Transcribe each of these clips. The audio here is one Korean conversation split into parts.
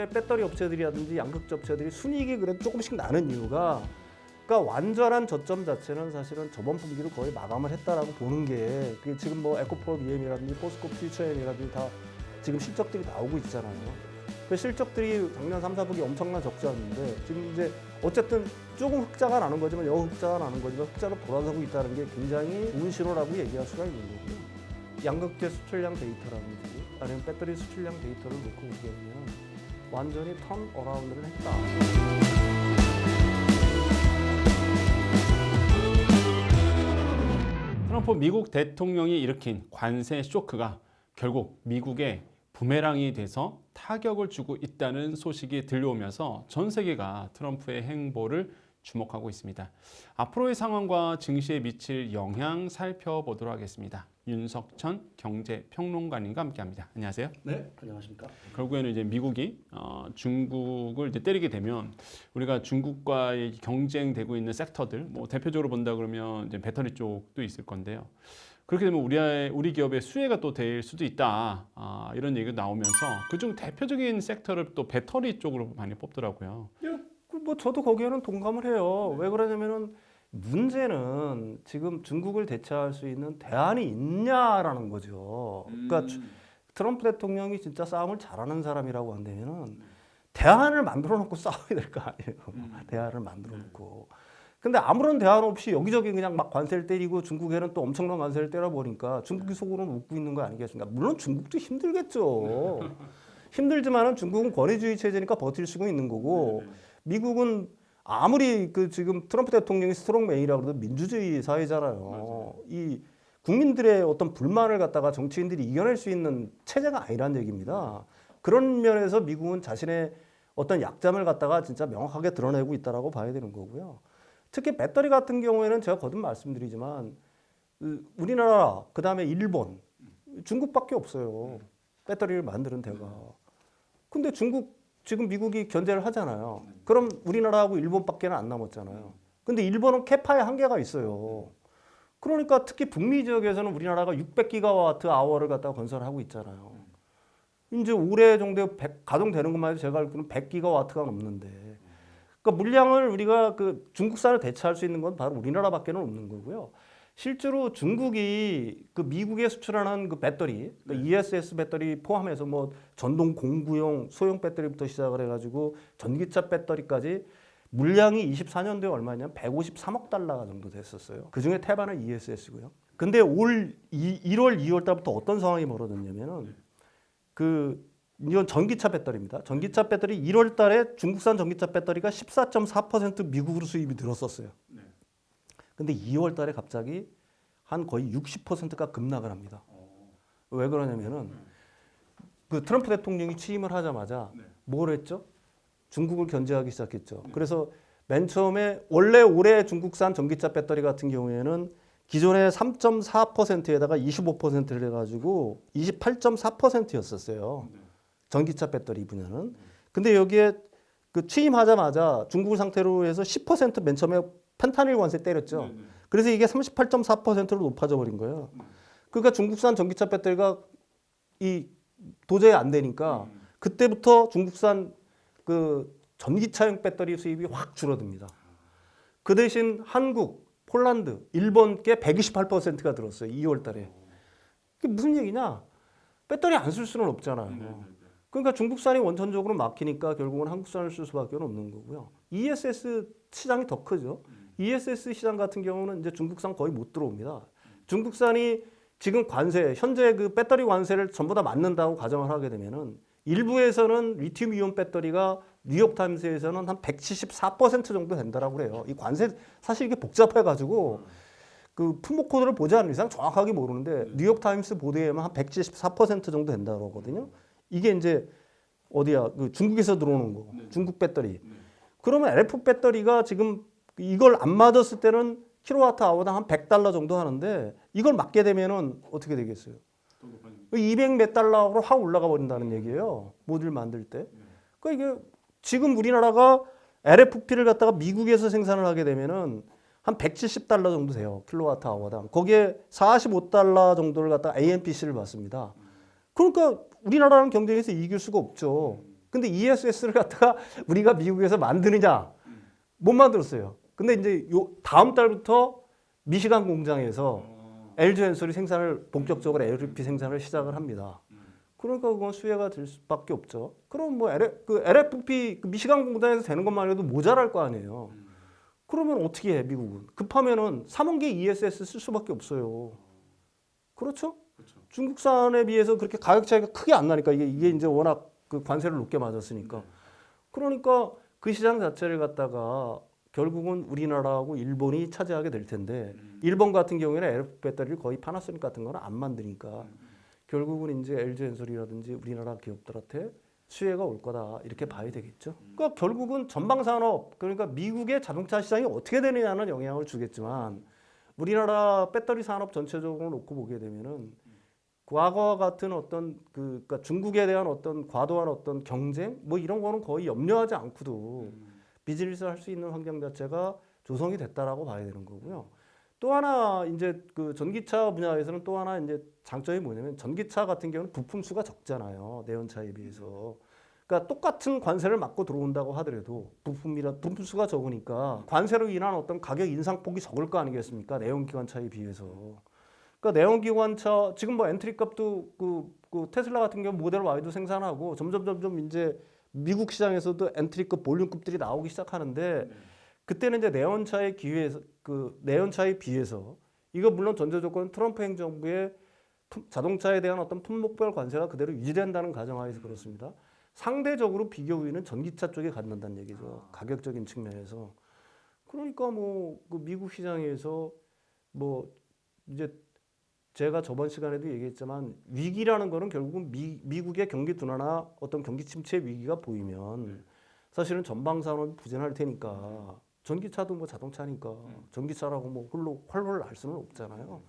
왜 배터리 업체들이라든지 양극재 업체들이 순이익이 그래도 조금씩 나는 이유가 그러니까 완전한 저점 자체는 사실은 저번 분기로 거의 마감을 했다라고 보는 게 그게 지금 뭐 에코프로 EM이라든지 포스코 퓨처엠이라든지 다 지금 실적들이 나오고 있잖아요. 그 실적들이 작년 3, 4분기 엄청난 적자였는데 지금 이제 어쨌든 조금 흑자가 나는 거지만 흑자가 나는 거지만 흑자로 돌아서고 있다는 게 굉장히 좋은 신호라고 얘기할 수가 있는 거고요. 양극재 수출량 데이터라든지 아니면 배터리 수출량 데이터를 놓고 보면 완전히 턴 어라운드를 했다. 트럼프 미국 대통령이 일으킨 관세 쇼크가 결국 미국의 부메랑이 돼서 타격을 주고 있다는 소식이 들려오면서 전 세계가 트럼프의 행보를 주목하고 있습니다. 앞으로의 상황과 증시에 미칠 영향 살펴보도록 하겠습니다. 윤석천 경제평론가님과 함께합니다. 안녕하세요. 네, 안녕하십니까. 결국에는 이제 미국이 중국을 이제 때리게 되면 우리가 중국과의 경쟁되고 있는 섹터들, 뭐 대표적으로 본다 그러면 이제 배터리 쪽도 있을 건데요. 그렇게 되면 우리 기업의 수혜가 또 될 수도 있다. 이런 얘기가 나오면서 그중 대표적인 섹터를 또 배터리 쪽으로 많이 뽑더라고요. 뭐 저도 거기에는 동감을 해요. 왜 그러냐면은 문제는 지금 중국을 대체할 수 있는 대안이 있냐라는 거죠. 그러니까 트럼프 대통령이 진짜 싸움을 잘하는 사람이라고 한다면은 대안을 만들어 놓고 싸워야 될 거 아니에요. 대안을 만들어 놓고. 근데 아무런 대안 없이 여기저기 그냥 막 관세를 때리고 중국에는 또 엄청난 관세를 때려버리니까 중국이 속으로는 웃고 있는 거 아니겠습니까? 물론 중국도 힘들겠죠. 힘들지만은 중국은 권위주의 체제니까 버틸 수가 있는 거고 미국은 아무리 그 지금 트럼프 대통령이 스트롱맨이라고 해도 민주주의 사회잖아요. 이 국민들의 어떤 불만을 갖다가 정치인들이 이겨낼 수 있는 체제가 아니란 얘기입니다. 그런 면에서 미국은 자신의 어떤 약점을 갖다가 진짜 명확하게 드러내고 있다라고 봐야 되는 거고요. 특히 배터리 같은 경우에는 제가 거듭 말씀드리지만 우리나라 그다음에 일본, 중국밖에 없어요. 배터리를 만드는 데가. 근데 중국 지금 미국이 견제를 하잖아요. 그럼 우리나라하고 일본밖에 안 남았잖아요. 근데 일본은 캐파에 한계가 있어요. 그러니까 특히 북미 지역에서는 우리나라가 600기가와트 아워를 갖다가 건설하고 있잖아요. 이제 올해 정도에 가동되는 것만 해도 제가 알기로는 100기가와트가 넘는데. 그러니까 물량을 우리가 그 중국산을 대체할 수 있는 건 바로 우리나라밖에 없는 거고요. 실제로 중국이 그 미국에 수출하는 그 배터리, 그러니까 ESS 배터리 포함해서 뭐 전동 공구용 소형 배터리부터 시작을 해가지고 전기차 배터리까지 물량이 24년도에 얼마냐면 153억 달러 정도 됐었어요. 그 중에 태반은 ESS고요. 근데 올 1월, 2월 달부터 어떤 상황이 벌어졌냐면은 이건 전기차 배터리입니다. 전기차 배터리 1월 달에 중국산 전기차 배터리가 14.4% 미국으로 수입이 늘었었어요. 근데 2월 달에 갑자기 한 거의 60%가 급락을 합니다. 왜 그러냐면은 그 트럼프 대통령이 취임을 하자마자 뭘 했죠? 중국을 견제하기 시작했죠. 그래서 맨 처음에 원래 올해 중국산 전기차 배터리 같은 경우에는 기존의 3.4%에다가 25%를 해가지고 28.4%였었어요. 전기차 배터리 분야는. 근데 여기에 그 취임하자마자 중국 상태로 해서 10% 맨 처음에 펜타닐 관세 때렸죠. 그래서 이게 38.4%로 높아져 버린 거예요. 그러니까 중국산 전기차 배터리가 도저히 안 되니까 그때부터 중국산 그 전기차용 배터리 수입이 확 줄어듭니다. 그 대신 한국, 폴란드, 일본께 128%가 들었어요. 2월 달에. 그게 무슨 얘기냐? 배터리 안 쓸 수는 없잖아요. 그러니까 중국산이 원천적으로 막히니까 결국은 한국산을 쓸 수밖에 없는 거고요. ESS 시장이 더 크죠. ESS 시장 같은 경우는 이제 중국산 거의 못 들어옵니다. 중국산이 지금 관세, 현재 그 배터리 관세를 전부 다 맞는다고 가정을 하게 되면은 일부에서는 리튬 이온 배터리가 뉴욕타임스에서는 한 174% 정도 된다라고 그래요. 이 관세 사실 이게 복잡해가지고 그 품목 코드를 보지 않는 이상 정확하게 모르는데 뉴욕타임스 보도에만 한 174% 정도 된다고 하거든요. 이게 이제 어디야? 그 중국에서 들어오는 거, 중국 배터리. 그러면 LF 배터리가 지금 이걸 안 맞았을 때는 킬로와트 아워당 한 100달러 정도 하는데 이걸 맞게 되면은 어떻게 되겠어요? 200 몇 달러로 확 올라가 버린다는 얘기예요. 모듈 만들 때. 그러니까 이게 지금 우리나라가 LFP를 갖다가 미국에서 생산을 하게 되면은 한 170달러 정도 돼요. 킬로와트 아워당. 거기에 45달러 정도를 갖다가 AMPC를 받습니다. 그러니까 우리나라는 경쟁에서 이길 수가 없죠. 근데 ESS를 갖다가 우리가 미국에서 만드느냐? 못 만들었어요. 근데 이제 요 다음 달부터 미시간 공장에서 LG 엔솔이 생산을 본격적으로 LFP 생산을 시작을 합니다. 그러니까 그건 수혜가 될 수밖에 없죠. 그럼 뭐 LFP 미시간 공장에서 되는 것만 해도 모자랄 거 아니에요. 그러면 어떻게 해 미국은? 급하면은 3원기 ESS 쓸 수밖에 없어요. 그렇죠? 중국산에 비해서 그렇게 가격 차이가 크게 안 나니까 이게 이제 워낙 그 관세를 높게 맞았으니까. 그러니까 그 시장 자체를 갖다가 결국은 우리나라하고 일본이 차지하게 될 텐데 일본 같은 경우에는 LFP 배터리를 거의 파나소닉 같은 거는 안 만드니까 결국은 이제 LG 엔솔이라든지 우리나라 기업들한테 수혜가 올 거다 이렇게 봐야 되겠죠. 그러니까 결국은 전방 산업 그러니까 미국의 자동차 시장이 어떻게 되느냐는 영향을 주겠지만 우리나라 배터리 산업 전체적으로 놓고 보게 되면은 과거와 같은 어떤 그러니까 중국에 대한 어떤 과도한 어떤 경쟁 뭐 이런 거는 거의 염려하지 않고도 비즈니스를 할 수 있는 환경 자체가 조성이 됐다라고 봐야 되는 거고요. 또 하나 이제 그 전기차 분야에서는 또 하나 이제 장점이 뭐냐면 전기차 같은 경우는 부품 수가 적잖아요. 내연차에 비해서. 그러니까 똑같은 관세를 맞고 들어온다고 하더라도 부품 수가 적으니까 관세로 인한 어떤 가격 인상폭이 적을 거 아니겠습니까? 내연기관차에 비해서. 그러니까 내연기관차 지금 뭐 엔트리 값도 그 테슬라 같은 경우 모델 Y도 생산하고 점점 이제 미국 시장에서도 엔트리급 볼륨급들이 나오기 시작하는데 그때는 이제 내연차에 비해서 이거 물론 전제 조건 트럼프 행정부의 자동차에 대한 어떤 품목별 관세가 그대로 유지된다는 가정하에서 그렇습니다. 상대적으로 비교 우위는 전기차 쪽에 갖는다는 얘기죠. 가격적인 측면에서. 그러니까 뭐 그 미국 시장에서 뭐 이제 제가 저번 시간에도 얘기했지만 위기라는 거는 결국은 미국의 경기 둔화나 어떤 경기 침체 위기가 보이면 사실은 전방 산업이 부진할 테니까 전기차도 뭐 자동차니까 전기차라고 뭐 홀로 활활 날 수는 없잖아요.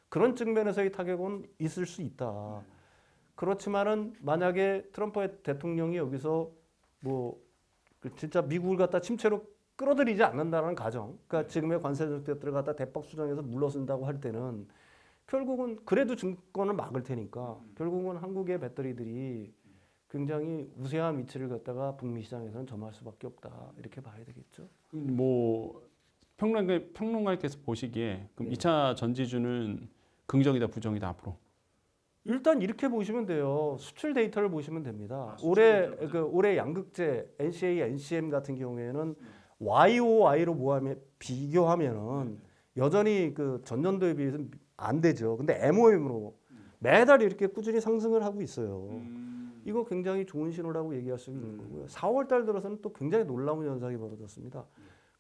그런 측면에서의 타격은 있을 수 있다. 그렇지만은 만약에 트럼프 대통령이 여기서 뭐 진짜 미국을 갖다 침체로 끌어들이지 않는다는 가정, 그러니까 지금의 관세 정책들을 갖다 대폭 수정해서 물러선다고 할 때는 결국은 그래도 증권을 막을 테니까 결국은 한국의 배터리들이 굉장히 우세한 위치를 갖다가 북미 시장에서는 점할 수밖에 없다 이렇게 봐야 되겠죠. 뭐 평론가께서 보시기에 그럼 2차 전지주는 긍정이다 부정이다 앞으로? 일단 이렇게 보시면 돼요. 수출 데이터를 보시면 됩니다. 올해 양극재 NCA, NCM 같은 경우에는 YOY로 비교하면은 여전히 그 전년도에 비해서 안 되죠. 근데 MOM으로 매달 이렇게 꾸준히 상승을 하고 있어요. 이거 굉장히 좋은 신호라고 얘기할 수 있는 거고요. 4월 달 들어서는 또 굉장히 놀라운 현상이 벌어졌습니다.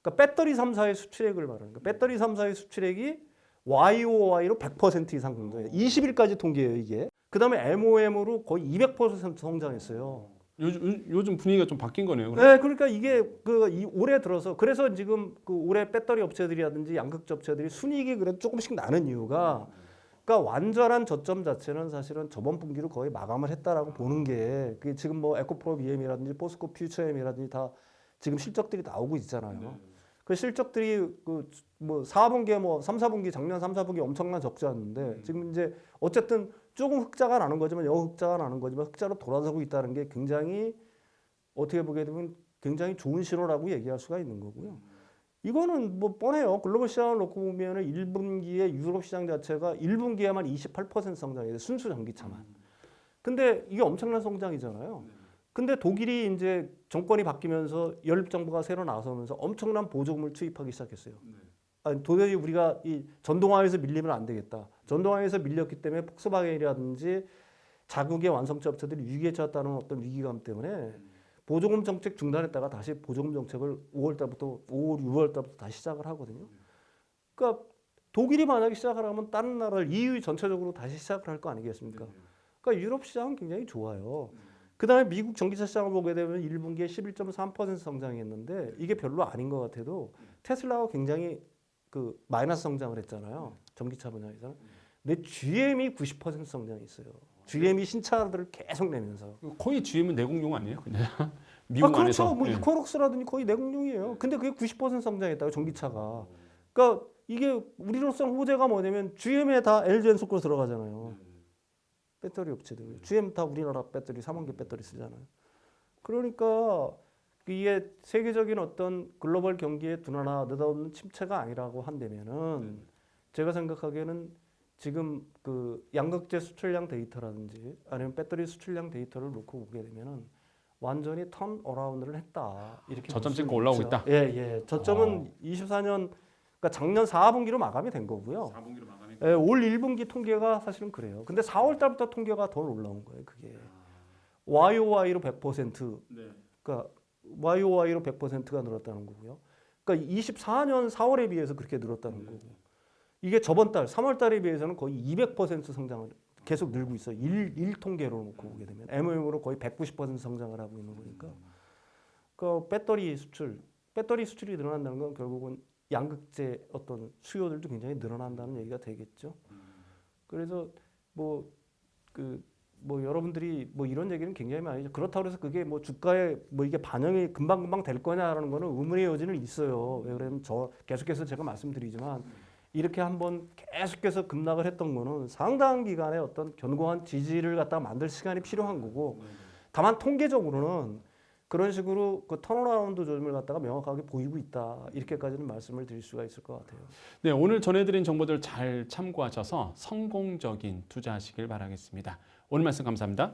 그러니까 배터리 3사의 수출액을 말하는 거예요. 배터리 3사의 수출액이 YOY로 100% 이상 성장해요. 20일까지 통계예요, 이게. 그다음에 MOM으로 거의 200% 성장했어요. 요즘 분위기가 좀 바뀐 거네요. 그럼? 네, 그러니까 이게 이 올해 들어서 그래서 지금 그 올해 배터리 업체들이라든지 양극재 업체들이 순이익이 그래도 조금씩 나는 이유가 그러니까 완전한 저점 자체는 사실은 저번 분기로 거의 마감을 했다라고 보는 게 그게 지금 뭐 에코프로 EM이라든지 포스코 퓨처엠이라든지 다 지금 실적들이 나오고 있잖아요. 그 실적들이 그 뭐 4분기에 뭐 3, 4분기 작년 3, 4분기 엄청난 적자였는데 지금 이제 어쨌든 조금 흑자가 나는 거지만 여흑자가 나는 거지만 흑자로 돌아서고 있다는 게 굉장히 어떻게 보게 되면 굉장히 좋은 신호라고 얘기할 수가 있는 거고요. 이거는 뭐 뻔해요. 글로벌 시장을 놓고 보면은 1분기에 유럽 시장 자체가 1분기에만 28% 성장해요. 순수 전기차만. 근데 이게 엄청난 성장이잖아요. 근데 독일이 이제 정권이 바뀌면서 연립 정부가 새로 나서면서 엄청난 보조금을 투입하기 시작했어요. 아니, 도저히 우리가 이 전동화에서 밀리면 안 되겠다. 전동화에서 밀렸기 때문에 폭스바겐이라든지 자국의 완성차 업체들이 위기에 처했다는 어떤 위기감 때문에 보조금 정책 중단했다가 다시 보조금 정책을 5월, 6월 달부터 다시 시작을 하거든요. 그러니까 독일이 만약에 시작을 하면 다른 나라를 EU 전체적으로 다시 시작을 할 거 아니겠습니까? 그러니까 유럽 시장은 굉장히 좋아요. 그다음에 미국 전기차 시장을 보게 되면 1분기에 11.3% 성장했는데 이게 별로 아닌 것 같아도 테슬라가 굉장히 그 마이너스 성장을 했잖아요. 전기차 분야에서는. 근데 GM이 90% 성장했어요. GM이 신차들을 계속 내면서. 거의 GM은 내공용 아니에요? 그냥 미국 그렇죠. 안에서. 뭐 예. 이코노스라든지 거의 내공용이에요. 근데 그게 90% 성장했다고 전기차가. 그러니까 이게 우리로서는 호재가 뭐냐면 GM에 다 LG 엔솔 들어가잖아요. 배터리 업체들. GM 다 우리나라 배터리 3원기 배터리 쓰잖아요. 그러니까 이게 세계적인 어떤 글로벌 경기에 두나나 느닷없는 침체가 아니라고 한다면은 제가 생각하기에는 지금 그 양극재 수출량 데이터라든지 아니면 배터리 수출량 데이터를 놓고 보게 되면은 완전히 턴 어라운드를 했다. 이렇게 저점 볼수 찍고 올라오고 있죠. 있다? 예, 예. 저점은 24년 그러니까 작년 4분기로 마감이 된 거고요. 4분기로 마감이. 예, 올 1분기 통계가 사실은 그래요. 근데 4월 달부터 통계가 더 올라온 거예요, 그게. YOY로 100%. 네. 그러니까 YOY로 100%가 늘었다는 거고요. 그러니까 24년 4월에 비해서 그렇게 늘었다는 거고. 이게 저번 달 3월 달에 비해서는 거의 200% 성장을 계속 늘고 있어요. 일 통계로 놓고 보게 되면 MOM으로 거의 190% 성장을 하고 있는 거니까. 그 배터리 수출이 늘어난다는 건 결국은 양극재 어떤 수요들도 굉장히 늘어난다는 얘기가 되겠죠. 그래서 뭐 여러분들이 뭐 이런 얘기는 굉장히 많이 하죠. 그렇다고 해서 그게 뭐 주가에 뭐 이게 반영이 금방금방 될 거냐라는 거는 의문의 여지는 있어요. 왜 그러면 저 계속해서 제가 말씀드리지만 이렇게 한번 계속해서 급락을 했던 거는 상당한 기간의 어떤 견고한 지지를 갖다가 만들 시간이 필요한 거고 다만 통계적으로는 그런 식으로 그 턴어라운드 조짐을 갖다가 명확하게 보이고 있다. 이렇게까지는 말씀을 드릴 수가 있을 것 같아요. 네, 오늘 전해드린 정보들 잘 참고하셔서 성공적인 투자하시길 바라겠습니다. 오늘 말씀 감사합니다.